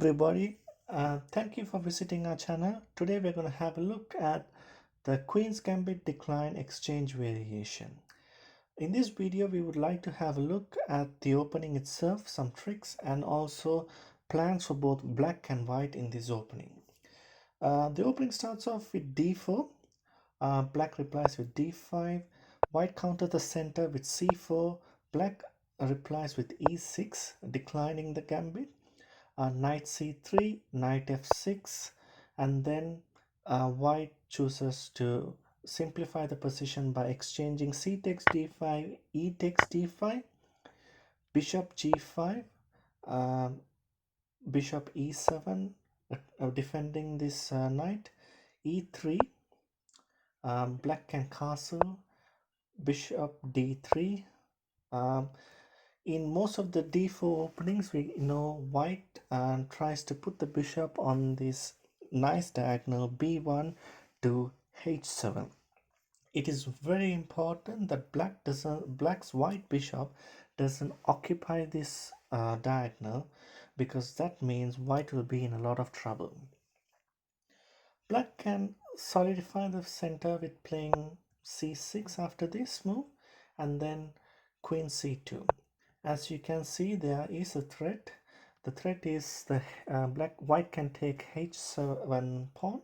everybody, thank you for visiting our channel. Today we're going to have a look at the Queen's Gambit Declined Exchange Variation. In this video we would like to have a look at the opening itself, some tricks, and also plans for both black and white in this opening. The opening starts off with d4, black replies with d5, white counters the center with c4, black replies with e6, declining the gambit. Knight c3, knight f6, and then white chooses to simplify the position by exchanging c takes d5, e takes d5, bishop g5, bishop e7, defending this knight, e3, black can castle, bishop d3. In most of the d4 openings, we know white tries to put the bishop on this nice diagonal b1 to h7. It is very important that black's white bishop doesn't occupy this diagonal, because that means white will be in a lot of trouble. Black can solidify the center with playing c6 after this move, and then queen c2. As you can see, there is a threat. The threat is the white can take h7 pawn.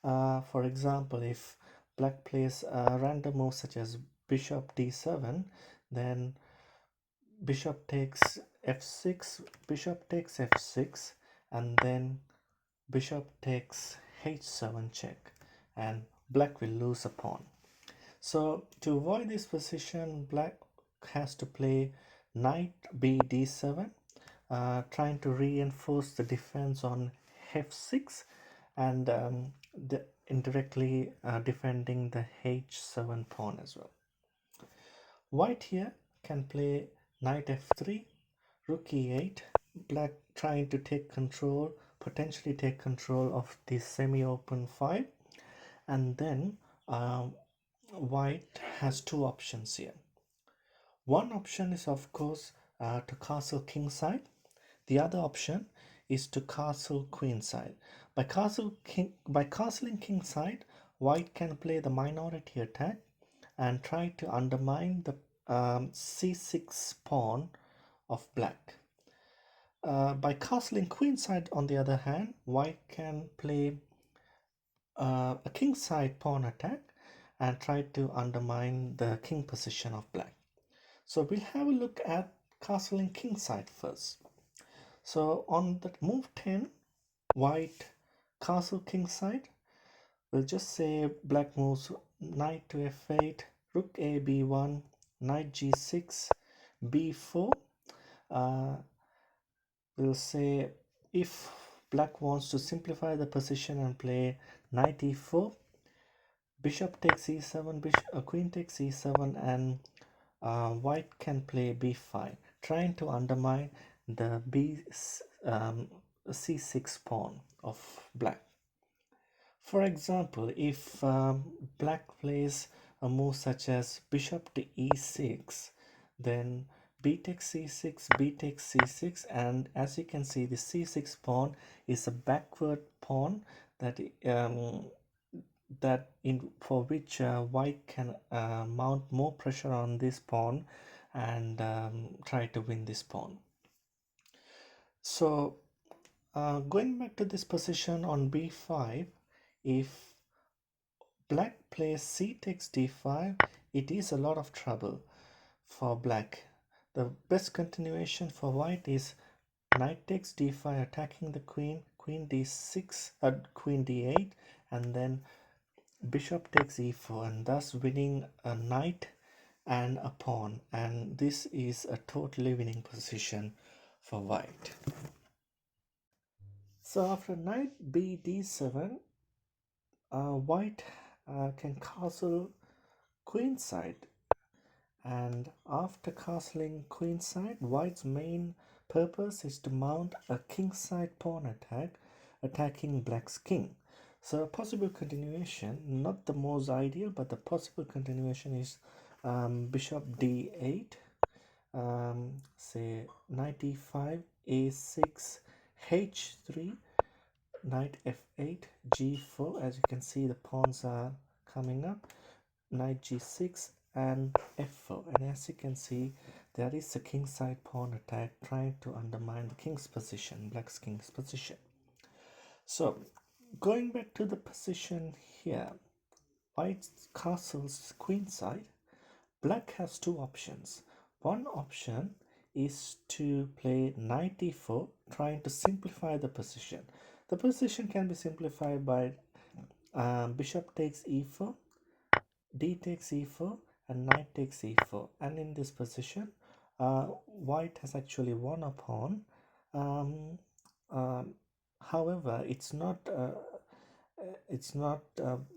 For example, if black plays a random move such as bishop d7, then bishop takes f6, bishop takes f6, and then bishop takes h7 check, and black will lose a pawn. So to avoid this position, black has to play knight b d7, trying to reinforce the defense on f6, and indirectly defending the h7 pawn as well. White here can play knight f3, rook e8, black trying to take control, potentially take control of the semi-open file, and then white has two options here. One option is, of course, to castle kingside. The other option is to castle queenside. By castling kingside, white can play the minority attack and try to undermine the c6 pawn of black. By castling queenside, on the other hand, white can play a kingside pawn attack and try to undermine the king position of black. So we'll have a look at castling kingside first. So on the move 10, white castle kingside. We'll just say black moves knight to f8, rook a b1, knight g6, b4. We'll say if black wants to simplify the position and play knight e4, bishop takes e7, queen takes e7, and white can play b5, trying to undermine the c6 pawn of black. For example, if black plays a move such as bishop to e6, then b takes c6, b takes c6, and as you can see, the c6 pawn is a backward pawn that for which white can mount more pressure on this pawn and try to win this pawn. So going back to this position on b5, if black plays c takes d5, it is a lot of trouble for black. The best continuation for white is knight takes d5, attacking the queen, queen d6, queen d8, and then bishop takes e4, and thus winning a knight and a pawn, and this is a totally winning position for white. So after knight b d7, white can castle queenside, and after castling queenside, white's main purpose is to mount a kingside pawn attack, attacking black's king. So a possible continuation, not the most ideal, but the possible continuation is bishop d8, say knight e5, a6, h3, knight f8, g4. As you can see, the pawns are coming up, knight g6 and f4. And as you can see, there is a kingside pawn attack trying to undermine the king's position, black's king's position. So going back to the position here, white castles queenside. Black has two options. One option is to play knight e4, trying to simplify the position. The position can be simplified by bishop takes e4, d takes e4, and knight takes e4. And in this position, white has actually won a pawn. However, it's not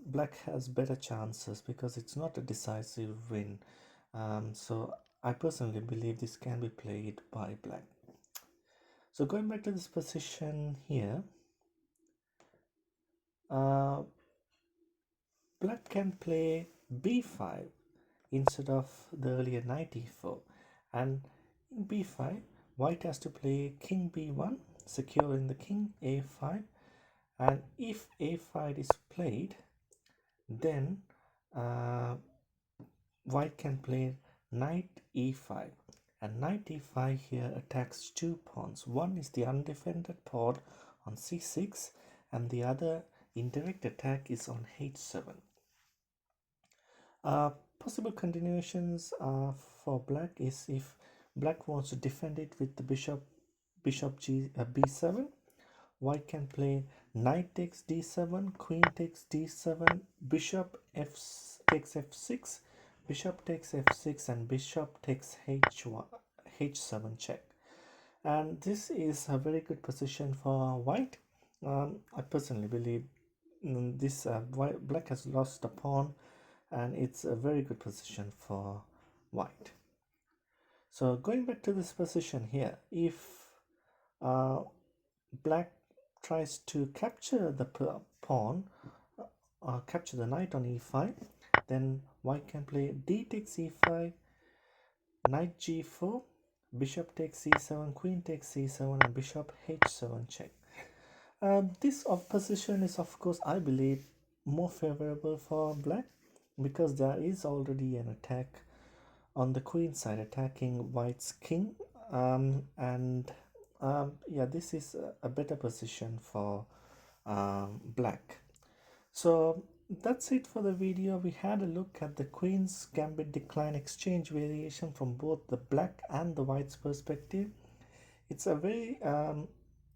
black has better chances because it's not a decisive win. So I personally believe this can be played by black. So going back to this position here, black can play b5 instead of the earlier knight e4, and in b5 white has to play king b1, securing the king, a5, and if a5 is played, then white can play knight e5, and knight e5 here attacks two pawns. One is the undefended pawn on c6 and the other indirect attack is on h7. Possible continuations for black is if black wants to defend it with the bishop b7, white can play knight takes d7, queen takes d7, bishop takes f6, bishop takes f6, and bishop takes h7 check. And this is a very good position for white. I personally believe this black has lost a pawn, and it's a very good position for white. So going back to this position here, if black tries to capture the pawn, capture the knight on e5, then white can play d takes e5, knight g4, bishop takes c7, queen takes c7, and bishop h7 check. This position is, of course, I believe, more favorable for black because there is already an attack on the queen side attacking white's king, yeah, this is a better position for black. So that's it for the video. We had a look at the Queen's Gambit Declined Exchange Variation from both the black and the white's perspective. It's a very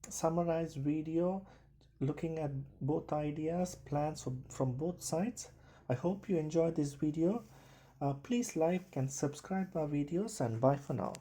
summarized video looking at both ideas, plans from both sides. I hope you enjoyed this video. Please like and subscribe our videos, and bye for now.